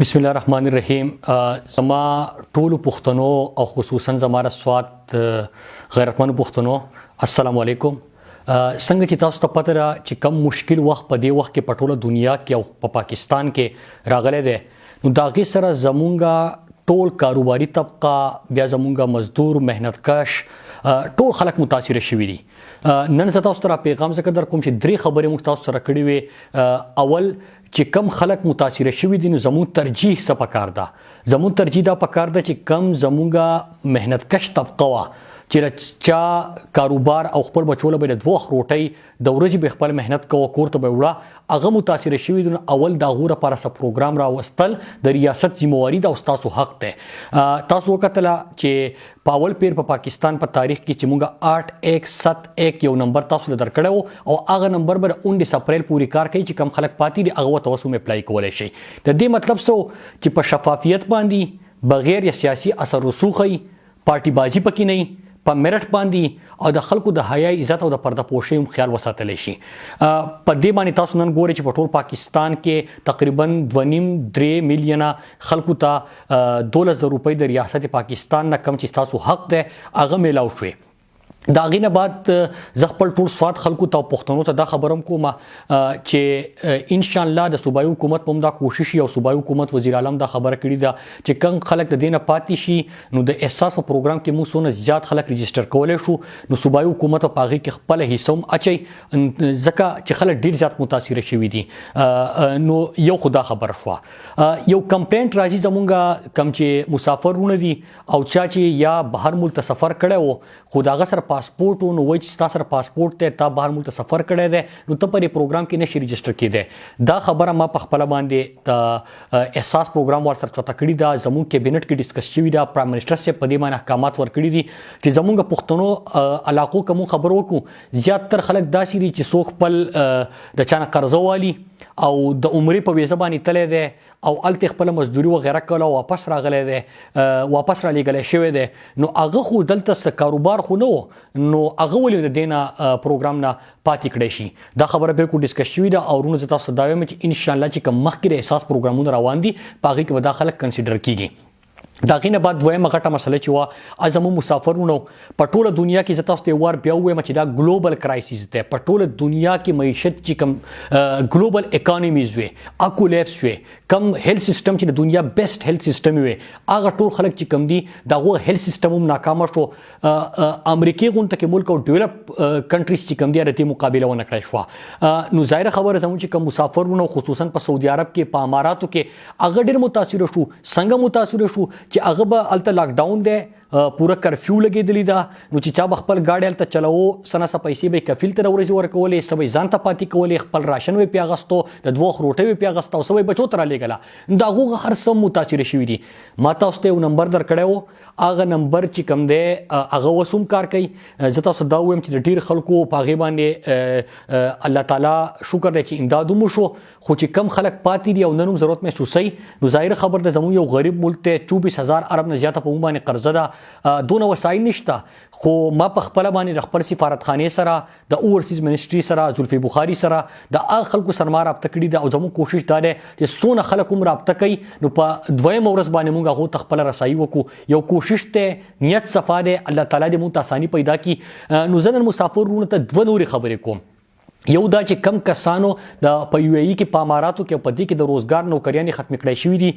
بسم الله الرحمن الرحیم. زما ټولو پښتنو او خصوصا زما رسوات غیرتمنو پښتنو السلام علیکم. څنګه چې تاسو ته پته را چې کم مشکل وخت په دې وخت کې په ټوله دنیا کې او په پاکستان کې راغلی دی، نو د هغې سره زمونږ ټول کاروباري طبقه، بیا زمونږ مزدور، محنتکش ټول خلک متاثره شوي دي. نن زه تاسو ته را پیغام ځکه در کوم چې 3 خبرې موږ تاسو سره کړې وې. اول چې کم خلک متاثره شوي دي، نو زموږ ترجیح څه پکار ده؟ زموږ ترجیح دا پکار ده چې کم زموږ محنتکش طبقه وه چې چا کاروبار او خپل بچو له به د 2 روټۍ د ورځې به خپل محنت کوه، کور ته به وړه، هغه متاثره شوي دي. اول د هغو لپاره څه پروګرام راوستل د ریاست ذمهواري ده او ستاسو حق دی. تاسو وکتله چې په اول پیر په پاکستان په تاریخ کې چې موږ 8171 یو نمبر تاسو له درکړی و، او هغه نمبر به د 19 اپریل پورې کار کوي چې کم خلک پاتې دي هغه ورته اوس هم اپلای کولی شي. د دې مطلب څه چې په شفافیت باندې بغیر یا سیاسي اثر رسوخی، پارټي بازي پکې نه، په میرټ باندې او د خلکو د حیا، عزت او د پرده پوشۍ هم خیال وساتلی شي. په دې باندې تاسو نن ګورئ چې په ټول پاکستان کې تقریبا 2.5-3 میلیونه خلکو ته 12,000 روپۍ د ریاست پاکستان نه کم چې تاسو حق دی هغه میلاو شوی. د هغې نه بعد زه خپل ټول سواد خلکو ته او پښتنو ته دا خبره هم کوم چې انشاءالله د صوبایي حکومت په هم دا کوشش وي، او صوبایي حکومت وزیر اعظم دا خبره کړې ده چې کوم خلک د دې نه پاتې شي، نو د احساس په پروګرام کې موږ څونه زیات خلک رجسټر کولی شو، نو صوبایي حکومت په هغې کې خپله حصه هم اچوي، ځکه چې خلک ډېر زیات متاثره شوي دي. نو یو خو دا خبره شوه. یو کمپلینټ راځي زمونږ کم چې مسافرونه دي او چا چې یا بهر ملک ته سفر کړی و، خو د هغه سره پاسپورټ و، نو وایي چې ستا سره پاسپورټ دی، تا بهر ملک ته سفر کړی دی، نو ته په دې پروګرام کې نشي رجسټر کېدی. دا خبره ما په خپله باندې د احساس پروګرام ورسره چوته کړې ده، زموږ کابینټ کې ډسکس شوي ده، پرایم منسټر صاحب په دې باندې احکامات ورکړي دي چې زموږ پښتنو علاقو که مونږ خبر وکړو، زیاتر خلک داسې دي چې څوک خپل د چا نه قرضه والي او د عمرې په ویزه باندې تللی دی او هلته خپله مزدوري وغیره کوله او واپس راغلی دی، واپس رالیږلی شوی دی، نو هغه خو دلته څه کاروبار خو نه و، نو هغه ولې د دې نه پروګرام نه پاتې کړی شي. دا خبره بالکل ډسکس شوې ده، او ورونو زه تاسو ته دا وایم چې انشاءالله چې کوم مخکې د احساس پروګرامونه روان دي په هغې کې به دا خلک کنسیډر کېږي. د هغې نه بعد دویمه غټه مسله چې وه زموږ مسافرونو په ټوله دنیا کې، زه تاسو ته یو وار بیا ووایم چې دا ګلوبل کرایسیس دی. په ټوله دنیا کې معیشت چې کوم ګلوبل اکانومیز وي، اکولیپس وي، کم هیلث سیسټم چې د دنیا بیسټ هیلث سیسټم وي، هغه ټول خلک چې کم دي د هغو هیلث سیسټم هم ناکامه شو. امریکې غونته کې ملک او ډیولپ کنټریز چې کم دي د دې مقابله ونه کړی شوه. نو ظاهره خبره زموږ چې کوم مسافرونو خصوصا په سعودي عرب کې، په اماراتو کې، هغه ډېر متاثره شو. څنګه متاثره شو چې هغه به هلته لاک ډاون دی، پوره کرفیو لګېدلې ده، نو چې چا به خپل گاډی هلته چلوو، څه نه څه پیسې به یې کفیل ته د ورځې ورکولې، څه به یې ځان ته پاتې کولې، خپل راشن به یې پې اخیستو، د 2 روټۍ به یې پې اخیسته، او څه به یې بچو ته رالېږله. د هغو هر څه متاثره شوي دي. ما تاسو ته یو نمبر درکړی و، هغه نمبر چې کوم دی هغه اوس هم کار کوي. زه تاسو دا ووایم چې د ډېر خلکو په هغې باندې الله تعالی شکر دی چې امداد هم وشو، خو چې کم خلک پاتې دي او نن هم ضرورت محسوسوي، نو ظاهره خبر ده زموږ یو غریب ملک دی، 24,000 ارب نه زیاته په موږ باندې قرضه ده، دونه وسایل نشته. خو ما په خپله باندې د خپل سفارتخانې سره، د اوورسیز منسټري سره، زلفي بخاري سره، د هغه خلکو سره ما رابطه کړې ده، او زموږ کوشش دا دی چې څونه خلک هم رابطه کوي، نو په 2مه ورځ باندې موږ هغو ته خپله رسایي وکړو. یو کوشش دی، نیت صفا دی، الله تعالی دې موږ ته اساني پیدا کړي. نو زه نن مسافر وروڼو ته 2 نورې خبرې کوم. یو دا چې کم کسانو د په یو ای کې، په اماراتو کې، په دې کې د روزګار نوکریانې ختمې کړی شوي دي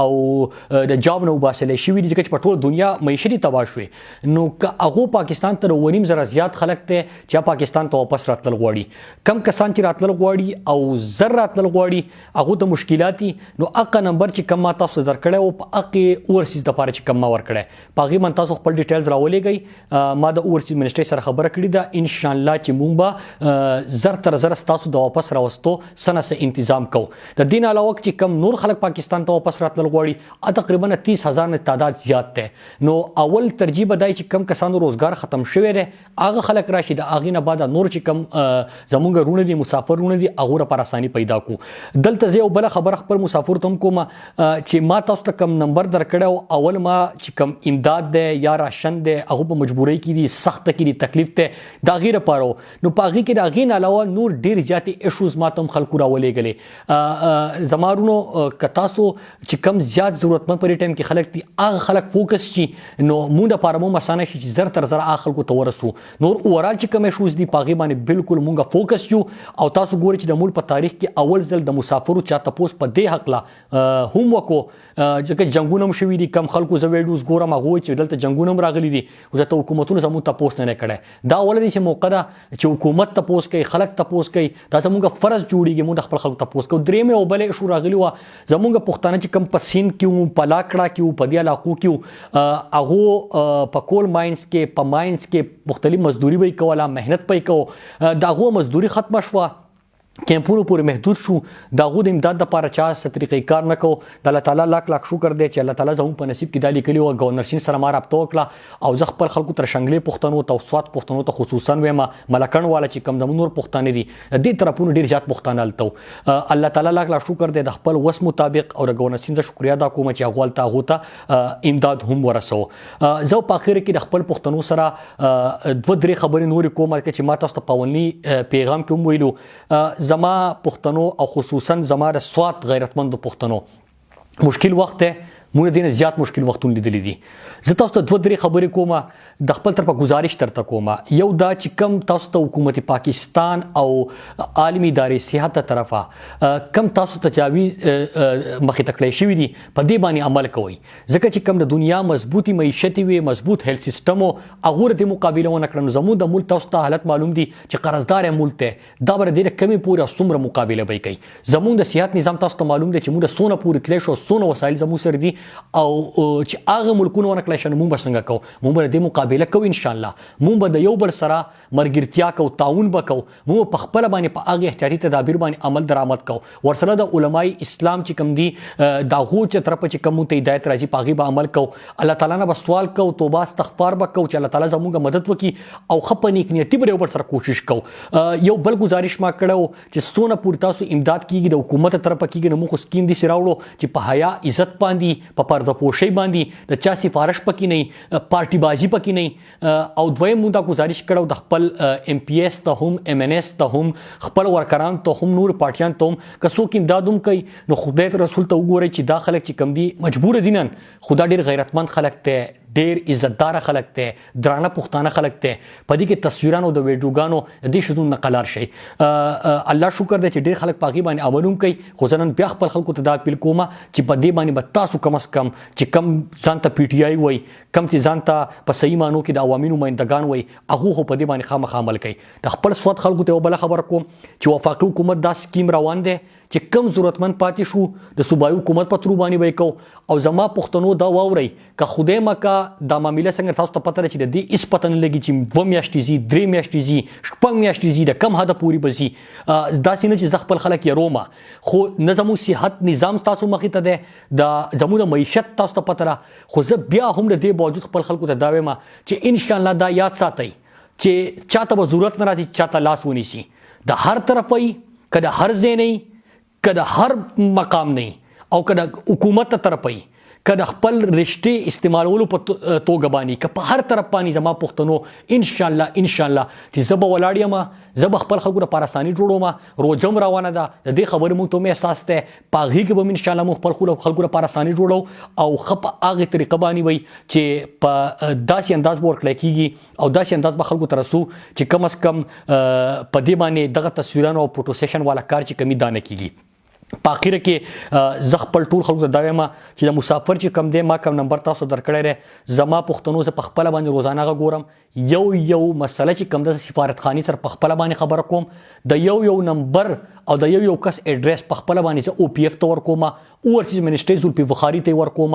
او د جاب نه وباسلی شوي دي، ځکه چې په ټوله دنیا معیشت تباه شوې. نو که هغو پاکستان ته 2.5 زره خلک دی چې پاکستان ته واپس راتلل غواړي، کم کسان چې راتلل غواړي او زر راتلل غواړي، هغو ته مشکلات دي. نو هغه نمبر چې کم ما تاسو ته درکړی و، په هغې اوورسیز دپاره چې کم ما ورکړی، په هغې باندې تاسو خپل ډیټیلز راولېږئ. ما د اوورسیز منسټرۍ سره خبره کړې ده، انشاءالله چې مونږ به زر تر زر ستاسو د واپس راوستو څه نه څه انتظام کوو. د دې نه علاوه چې کم نور خلک پاکستان ته واپس راتلل غواړي، تقریبا 30,000 نه تعداد زیات دی. نو اول ترجیح به دا چې کم کسانو روزګار ختم شوی دی هغه خلک راشي، د هغې نه بعد نور چې کم زمونږ وروڼه دي، مسافر وروڼه دي، هغو لپاره اساني پیدا کړو. دلته زه یو بله خبره خپل مسافرو ته هم کوم چې ما تاسو ته کم نمبر درکړی و، اول ما چې کم امداد دی یا راشن دی هغو په مجبورۍ کې دي، سخته کې دي، تکلیف دی، د هغې لپاره. نو په هغې کې د هغې هغې نه علاوه نور ډېر زیاتې ایشوز ما ته هم خلکو راولېږلې. زمارونو که تاسو چې کم زیات ضرورتمند په دې ټایم کې خلک دي هغه خلک فوکس شي نو مونږ دپاره مو اسانه شي چې زر تر زر هغه خلکو ته ورسو. نور اوورال چې کوم ایشوز دي په هغې باندې بالکل مونږ فوکس یو. او تاسو ګورئ چې د ملک په تاریخ کې اول ځل د مسافرو چا تپوس په دې هکله هم وکړو ځکه جنګونه هم شوي دي. کم خلکو زه ویډیوز ګورم هغه وایي چې دلته جنګونه هم راغلي دي خو ځکه حکومتونو زموږ تپوس نه کړی. دا اوله داسې موقع ده چې حکومت تپوس کوي خلک تپوس کوي دا زموږ فرض جوړیږي مونږ د خپل خلکو تپوس کوو. درېیمې او بلې ایشو راغلي وه زموږ پښتانه چې کم په سیند کې وو په لاکړه کې وو په دې علاقو کې وو هغو په کول ماینز کې په ماینز کې مختلف مزدوري به یې کوله محنت به یې کوو د هغو مزدوري ختمه شوه کیمپونو پورې محدود شو. د هغو د امداد دپاره چا څه طریقې کار نه کو. د الله تعالی لاک لاک شکر دی چې الله تعالی زموږ په نصیب کې دا لیکلي وه. ګورنر سین سره ما رابطه وکړه او زه خپل خلکو تر شنګلې پښتنو ته او سوات پښتنو ته خصوصا وایم ملکڼ والا چې کوم زموږ نور پښتانه دي د دې طرفونو ډېر زیات پښتانه هلته وو. الله تعالی لاک لاک شکر دی د خپل وس مطابق او د ګورنر سین زه شکریا ادا کوم چې هغو هلته هغو ته امداد هم ورسوه. زه په اخر کې د خپل پښتنو سره دوه درې خبرې نورې کوم چې ما تاسو ته په اولني پیغام کې هم ویلو. زما او خصوصا زما د سوات غیرتمندو پښتنو مشکل وخت دی مونږ دې نه زیات مشکل وختونه لیدلي دي. زه تاسو ته دوه درې خبرې کوم د خپل طرفه گزارش درته کوم. یو دا چې کم تاسو ته حکومت پاکستان او عالمي ادارې صحت ته طرفه کم تاسو تجاویز مخې ته کړی شوي دي په دې باندې عمل کوئ ځکه چې کم د دنیا مضبوطی معیشت وي مضبوط هیلث سیسټم هغو د مقابله ونه کړه نو زموږ د ملک تاسو ته حالت معلوم دي چې قرضدار ملک دی دا به ډېره کمې پورې څومره مقابله به یې کوي. زموږ د صحت نظام تاسو ته معلوم دی چې موږ څونه پورې تللی شو څونه وسایل زموږ سره دي او چې هغه ملکونه ونه کړی شي نو موږ به څنګه کوو. موږ به د دې مقابله کوو انشاءالله. موږ به د یو بل سره ملګرتیا کوو تعاون به کوو. موږ په خپله باندې په هغې احتیاطي تدابیر باندې عمل درآمد کوو. ورسره د علمای اسلام چې کوم دي د هغو چې طرفه چې کوم ته هدایت راځي په هغې به عمل کوو. الله تعالی نه به سوال کوو توبه استغفار به کوو چې الله تعالی زموږ مدد وکړي او ښه په نیک نیتي به یو بل سره کوشش کوو. یو بل گزارش ما کړی چې څونه پورې تاسو امداد کیږي د حکومت طرفه کیږي نو موږ خو سکیم داسې راوړو چې په حیا عزت باندې په پرده پوشۍ باندې د چا سفارش پکې نه پارټي بازي پکې نه. او دویم موږ دا گزارش کړو د خپل ام پی ایس ته هم ام ان ایس ته هم خپل ورکران ته هم نور پارټیان ته هم که څوک امداد هم کوي نو خدای رسول ته وګورئ چې دا خلک چې کم دي مجبور دي نن خدا ډېر غیرتمند خلک دی ډېر عزتدار خلک دی درانه پښتانه خلک دی په دې کې تصویرانو د ویډیوګانو د دې شیزونو نه قلار شي. الله شکر دی چې ډېر خلک په هغې باندې عمل هم کوي خو زه نن بیا خپل خلکو ته دا اپیل کوم چې په دې باندې به تاسو کم از کم چې کم ځان ته پی ټي آی وایي کم چې ځان ته په صحیح معنو کې د عوامي نمایندګان وایي هغو خو په دې باندې خامخا عمل کوي. د خپل سوات خلکو ته یوه بله خبره کوم چې وفاقي حکومت دا سکیم روان دی چې کم ضرورتمند پاتې شو د صوبایي حکومت په ترو باندې به یې کوو. او زما پښتنو دا واورئ که خدای مکه دا معامله څنګه تاسو ته پته ده چې د دې هېڅ پته نه لګي چې 2 میاشتې ځي 3 میاشتې ځي 6 میاشتې ځي د کم حده پورې به ځي داسې نه چې زه خپل خلک یروم خو نه زموږ صحت نظام تاسو مخې ته دی د زموږ د معیشت تاسو ته پته ده خو زه بیا هم د دې باوجود خپل خلکو ته دا وایم چې انشاءالله دا یاد ساتئ چې چاته به ضرورت نه راځي چاته لاس ونیسي د هر طرف وي که د هر ځای نه که د هر مقام نه او که د حکومت طرف وي که د خپل رشتې استعمالولو په توګه باندې که په هر طرف باندې زما پښتنو انشاءالله چې زه به ولاړ یم زه به خپل خلکو دپاره اساني جوړوم. روژه هم روانه ده د دې خبرې موږ ته هم احساس دی په هغې کې به هم انشاءالله موږ خپل خلکو دپاره اساني جوړو او ښه په هغې طریقه باندې وي چې په داسې انداز به ورکړی کېږي او داسې انداز به خلکو ته رسو چې کم از کم په دې باندې دغه تصویرانو او فوټو سیشن والا کار چې کمی دا نه کېږي. په اخره کې زه خپل ټول خلکو ته دا وایم چې د مسافر چې کم دی ما کم نمبر تاسو درکړی دی زما پښتنو زه په خپله باندې روزانه هغه ګورم یو مسله چې کم ده سفارتخانې سره په خپله باندې خبره کوم د یو نمبر او د یو کس اډرس په خپله باندې زه او پی ایف ته ورکوم اوورسیز منسټري زلفي بخاري ته یې ورکوم.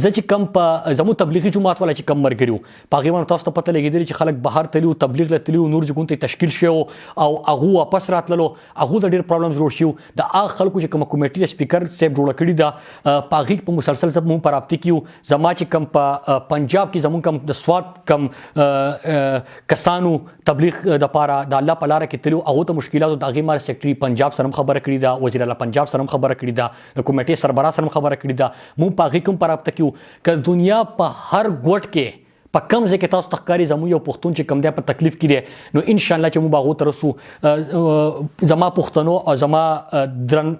زه چې کم په زموږ تبلیغي جماعت والا چې کم ملګري وو په هغې باندې تاسو ته پته لګېدلې چې خلک بهر تلي وو تبلیغ له تلي وو نور ځایونو ته تشکیل شوی او هغو واپس راتللو هغو ته ډېر پرابلم جوړ شي وو. د هغه خلکو چې کومه کمیټي د سپیکر صاحب جوړه کړې ده په هغې په مسلسل سره موږ په رابطې کې یو. زما چې کم په پنجاب کې زموږ کم د سوات کم کسانو تبلیغ دپاره د الله په لاره کې تلي وو هغو ته مشکلاتو د هغې ما سیکرټري پنجاب سره هم خبره کړې ده وزیر اعلی پنجاب سره هم خبره کړې ده د کمیټې سربراہ سره هم خبره کړې ده موږ په هغې کې هم په رابطه کې یو. که دنیا په هر ګوټ کې په کم ځای کې تاسو تخکاری زمو یو پښتون چې کم دی په تکلیف کې دی نو ان شاء الله چې مو باغو ترسو زما پښتنو او زما درن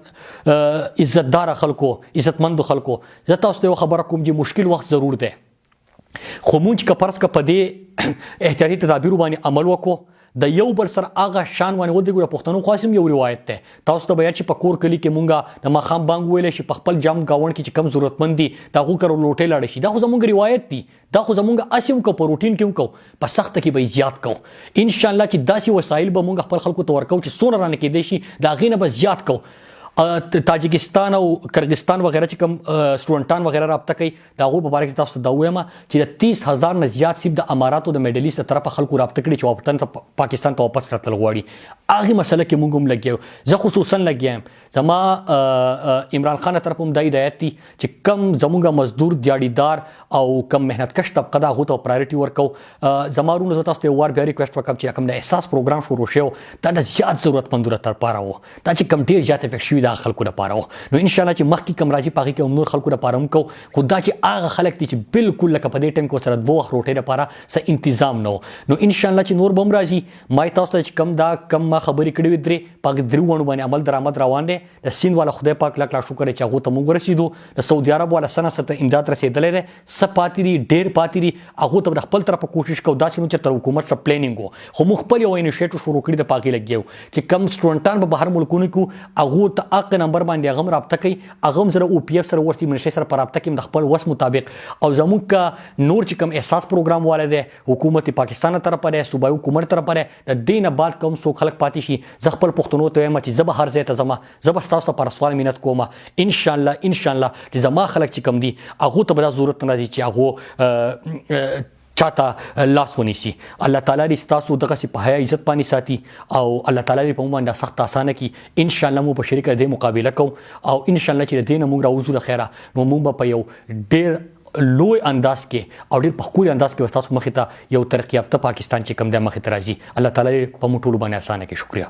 عزتدار خلکو عزتمند خلکو زه تاسو ته خبره کوم چې مشکل وخت ضرور دی خو مونږ که پرس که په دې احتیاطي تدابیرو باندې عمل وکړو د یو بل سره هغه شان باندې ودرېږو د پښتنو خاصم یو روایت دی تاسو ته به یاد چې په کور کلي کې مونږه د ماښام بانګ ویلی شي په خپل جام ګاونډ کې چې کم ضرورتمند دي د هغو کره لوټۍ لاړې شي دا خو زمونږ روایت دي دا خو زمونږ هسې هم که په روټین کې هم کوو په سخته کې به یې زیات کوو انشاءالله چې داسې وسایل به مونږ خپل خلکو ته ورکوو چې څونه رانه کېدی شي د هغې نه به زیات کوو تاجکستان او کرغستان وغیرہ چې کوم سټوډنټان وغیرہ رابطه کوي د هغو په باره کې تاسو ته دا ووایم چې د 30,000 نه زیات صرف د اماراتو د میډلیسټ له طرفه خلکو رابطه کړي چې وطن پاکستان ته واپس راتلل غواړي هغې مسله کې موږ هم لګیا یو زه خصوصا لګیا یم زما عمران خان طرف هم دا هدایت دي چې کم زموږ مزدور دیاړیدار او کم محنتکش طبقه ده هغو ته پرایورټي ورکوو زما وروڼو زه تاسو ته یو وار بیا ریکویسټ وکړم چې کوم د احساس پروګرام شروع شوی دا د زیات ضرورتمندو لپاره و دا چې کم ډېر زیات افیکټ شوي د خلکو لپاره و نو ان شاء الله چې مخکې کم راځي په هغې کې هم نور خلکو لپاره هم کوو خو دا چې هغه خلک دي چې بالکل لکه په دې ټایم کې ورسره 2 وخت روټۍ لپاره څه انتظام نه و نو ان شاء الله چې نور به هم راځي ما تاسو ته چې کم دا کم ما خبرې کړې وې درې په هغې 3 ونو باندې عمل درآمد روان دی د سیند والا خدای پاک لاک لا شکر چې هغو ته موږ ورسېدو د سعودي عرب والا سره ته امداد رسېدلی دی څه پاتې دي ډېر پاتې دي هغو ته به د خپل طرفه کوشش کوو داسې نو چې تر حکومت سره پلانینګ و خو موږ خپل یو انیشیټیو شروع کړي د په هغې لګیا یو چې کم سټوډنټان به بهر ملکونو کې هغو ته هغه نمبر باندې هغه هم رابطه کوي هغه هم سره او پی اف سره ورسي منشي سره په رابطه کې د خپل وس مطابق او زموږ که نور چې کوم احساس پروګرام والا دی حکومت پاکستان طرفه دی صوبایي حکومت طرفه دی د دې نه بعد کوم څوک خلک پاتې شي زه خپل پښتنو ته وایم چې زه به هر ځای ته ځمه زه به ستاسو لپاره سوال منت کوم ان شاء الله چې زما خلک چې کوم دي هغو ته به دا ضرورت نه راځي چې هغو چاته لاس ونیسي الله تعالی دې ستاسو دغسې په حیا عزت باندې ساتي او الله تعالی دې په موږ باندې سخت اسانه کړي ان شاء الله موږ په شریکه دې مقابله کوو او ان شاء الله چې د دې نه موږ راوځو د خیره نو موږ به په یو ډېر لوی انداز کې او ډېر په ښکلي انداز کې به تاسو مخې ته یو ترقي یافته پاکستان چې کوم دی مخې ته راځي الله تعالی دې په موږ ټولو باندې اسانه کړي شکریه